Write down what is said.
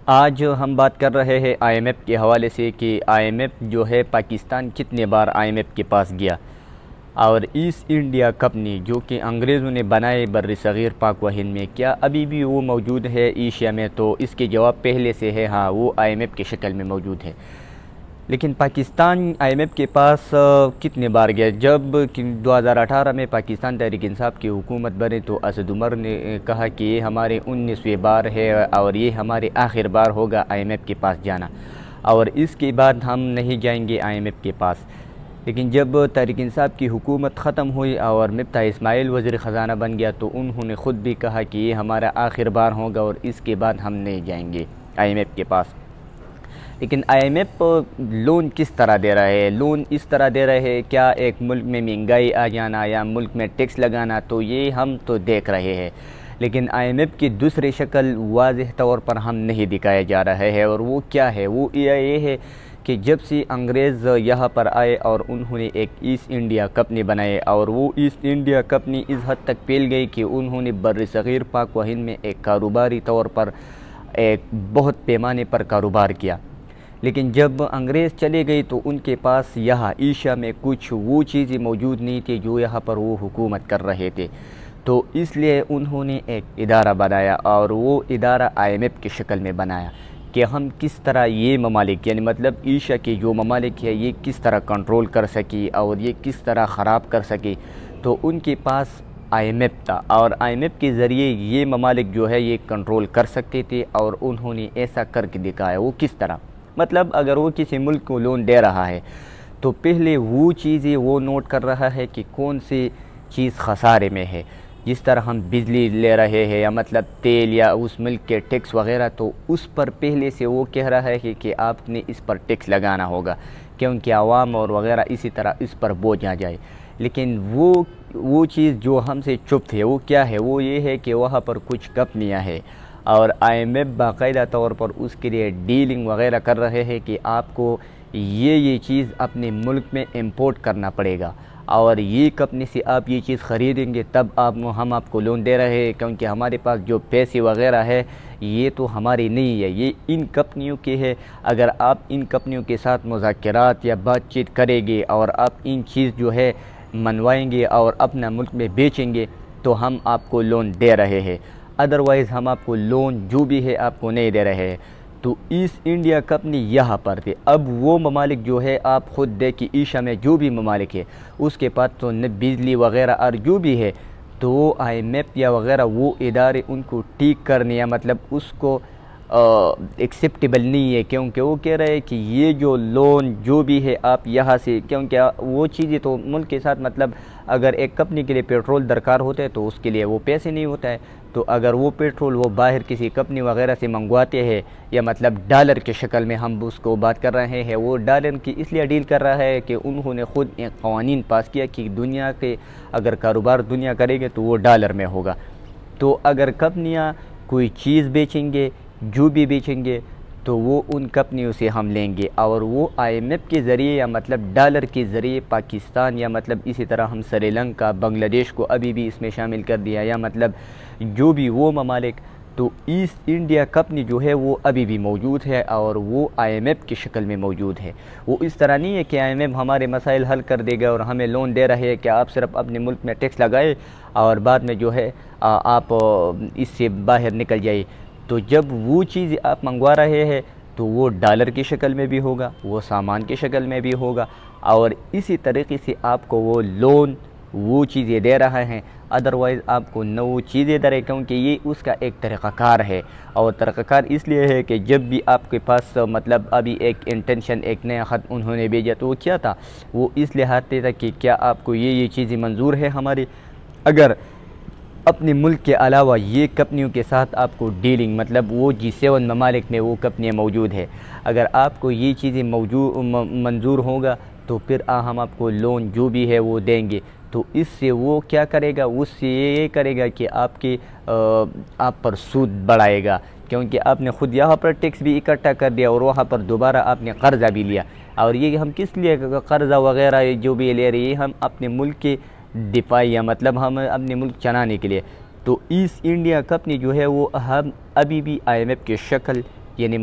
آج ہم بات کر رہے ہیں آئی ایم ایف کے حوالے سے کہ آئی ایم ایف جو ہے پاکستان کتنے بار آئی ایم ایف کے پاس گیا، اور ایسٹ انڈیا کمپنی جو کہ انگریزوں نے بنائے بر صغیر پاک و ہند میں، کیا ابھی بھی وہ موجود ہے ایشیا میں؟ تو اس کے جواب پہلے سے ہے ہاں، وہ آئی ایم ایف کی شکل میں موجود ہے۔ لیکن پاکستان آئی ایم ایف کے پاس کتنے بار گیا؟ جب 2018 میں پاکستان تحریک انصاف کی حکومت بنے تو اسد عمر نے کہا کہ یہ ہمارے 19ویں بار ہے اور یہ ہمارے آخر بار ہوگا آئی ایم ایف کے پاس جانا، اور اس کے بعد ہم نہیں جائیں گے آئی ایم ایف کے پاس۔ لیکن جب تحریک انصاف کی حکومت ختم ہوئی اور مفتاح اسماعیل وزیر خزانہ بن گیا تو انہوں نے خود بھی کہا کہ یہ ہمارا آخر بار ہوگا اور اس کے بعد ہم نہیں جائیں گے آئی ایم ایف کے پاس۔ لیکن آئی ایم ایف لون کس طرح دے رہا ہے؟ لون اس طرح دے رہے ہیں، کیا ایک ملک میں مہنگائی آ جانا یا ملک میں ٹیکس لگانا، تو یہ ہم تو دیکھ رہے ہیں۔ لیکن آئی ایم ایف کی دوسری شکل واضح طور پر ہم نہیں دکھایا جا رہا ہے، اور وہ کیا ہے؟ وہ یہ ہے کہ جب سے انگریز یہاں پر آئے اور انہوں نے ایک ایسٹ انڈیا کمپنی بنائے، اور وہ ایسٹ انڈیا کمپنی اس حد تک پھیل گئی کہ انہوں نے بر صغیر پاک و ہند میں ایک کاروباری طور پر ایک بہت پیمانے پر کاروبار کیا۔ لیکن جب انگریز چلے گئے تو ان کے پاس یہاں ایشیا میں کچھ وہ چیزیں موجود نہیں تھی جو یہاں پر وہ حکومت کر رہے تھے، تو اس لیے انہوں نے ایک ادارہ بنایا، اور وہ ادارہ آئی ایم ایف کی شکل میں بنایا کہ ہم کس طرح یہ ممالک، یعنی مطلب ایشیا کے جو ممالک ہے، یہ کس طرح کنٹرول کر سکی اور یہ کس طرح خراب کر سکی۔ تو ان کے پاس آئی ایم ایف تھا، اور آئی ایم ایف کے ذریعے یہ ممالک جو ہے یہ کنٹرول کر سکتے تھے، اور انہوں نے ایسا کر کے دکھایا۔ وہ کس طرح؟ مطلب اگر وہ کسی ملک کو لون دے رہا ہے تو پہلے وہ چیزیں وہ نوٹ کر رہا ہے کہ کون سی چیز خسارے میں ہے۔ جس طرح ہم بجلی لے رہے ہیں یا مطلب تیل یا اس ملک کے ٹیکس وغیرہ، تو اس پر پہلے سے وہ کہہ رہا ہے کہ آپ نے اس پر ٹیکس لگانا ہوگا، کیونکہ عوام اور وغیرہ اسی طرح اس پر بوجھ آ جائے۔ لیکن وہ چیز جو ہم سے چپ ہے وہ کیا ہے؟ وہ یہ ہے کہ وہاں پر کچھ کمپنیاں ہیں، اور آئی ایم ایف باقاعدہ طور پر اس کے لیے ڈیلنگ وغیرہ کر رہے ہیں کہ آپ کو یہ چیز اپنے ملک میں امپورٹ کرنا پڑے گا، اور یہ کمپنی سے آپ یہ چیز خریدیں گے تب ہم آپ کو لون دے رہے ہیں، کیونکہ ہمارے پاس جو پیسے وغیرہ ہے یہ تو ہماری نہیں ہے، یہ ان کمپنیوں کے ہے۔ اگر آپ ان کمپنیوں کے ساتھ مذاکرات یا بات چیت کریں گے اور آپ ان چیز جو ہے منوائیں گے اور اپنا ملک میں بیچیں گے تو ہم آپ کو لون دے رہے ہیں، ادروائز ہم آپ کو لون جو بھی ہے آپ کو نہیں دے رہے ہیں۔ تو ایسٹ انڈیا کمپنی یہاں پر تھے۔ اب وہ ممالک جو ہے آپ خود دیکھیں، ایشیا میں جو بھی ممالک ہے اس کے پاس تو بجلی وغیرہ اور جو بھی ہے، تو وہ آئی ایم ایف یا وغیرہ وہ ادارے ان کو ٹھیک کرنے یا مطلب اس کو ایکسیپٹیبل نہیں ہے، کیونکہ وہ کہہ رہے ہیں کہ یہ جو لون جو بھی ہے آپ یہاں سے، کیونکہ وہ چیزیں تو ملک کے ساتھ مطلب اگر ایک کمپنی کے لیے پیٹرول درکار ہوتا ہے تو اس کے لیے وہ پیسے نہیں ہوتا ہے، تو اگر وہ پیٹرول وہ باہر کسی کمپنی وغیرہ سے منگواتے ہیں یا مطلب ڈالر کی شکل میں ہم اس کو بات کر رہے ہیں، وہ ڈالر کی اس لیے ڈیل کر رہا ہے کہ انہوں نے خود ایک قوانین پاس کیا کہ دنیا کے اگر کاروبار دنیا کرے گے تو وہ ڈالر میں ہوگا۔ تو اگر کمپنیاں کوئی چیز بیچیں گے، جو بھی بیچیں گے، تو وہ ان کمپنیوں سے ہم لیں گے، اور وہ آئی ایم ایف کے ذریعے یا مطلب ڈالر کے ذریعے پاکستان یا مطلب اسی طرح ہم سری لنکا، بنگلہ دیش کو ابھی بھی اس میں شامل کر دیا، یا مطلب جو بھی وہ ممالک، تو ایسٹ انڈیا کمپنی جو ہے وہ ابھی بھی موجود ہے، اور وہ آئی ایم ایف کی شکل میں موجود ہے۔ وہ اس طرح نہیں ہے کہ آئی ایم ایف ہمارے مسائل حل کر دے گا اور ہمیں لون دے رہے ہیں کہ آپ صرف اپنے ملک میں ٹیکس لگائے اور بعد میں جو ہے آپ اس سے باہر نکل جائے۔ تو جب وہ چیز آپ منگوا رہے ہیں تو وہ ڈالر کی شکل میں بھی ہوگا، وہ سامان کی شکل میں بھی ہوگا، اور اسی طریقے سے آپ کو وہ لون وہ چیزیں دے رہا ہے، ادروائز آپ کو نہ وہ چیزیں دے رہے، کیونکہ یہ اس کا ایک طریقہ کار ہے، اور طریقہ کار اس لیے ہے کہ جب بھی آپ کے پاس مطلب ابھی ایک انٹینشن، ایک نیا خط انہوں نے بھیجا تو وہ کیا تھا؟ وہ اس لحاظ سے تھا کہ کیا آپ کو یہ چیزیں منظور ہے ہماری؟ اگر اپنے ملک کے علاوہ یہ کمپنیوں کے ساتھ آپ کو ڈیلنگ، مطلب وہ G7 ممالک میں وہ کمپنیاں موجود ہے، اگر آپ کو یہ چیزیں منظور ہوگا تو پھر ہم آپ کو لون جو بھی ہے وہ دیں گے۔ تو اس سے وہ کیا کرے گا؟ اس سے یہ کرے گا کہ آپ پر سود بڑھائے گا، کیونکہ آپ نے خود یہاں پر ٹیکس بھی اکٹھا کر دیا اور وہاں پر دوبارہ آپ نے قرضہ بھی لیا، اور یہ ہم کس لیے قرضہ وغیرہ جو بھی لے رہے ہیں؟ ہم اپنے ملک کے دفاع یا مطلب ہم اپنے ملک چلانے کے لیے۔ تو ایسٹ انڈیا کمپنی جو ہے وہ ہم ابھی بھی آئی ایم ایف کی شکل یعنی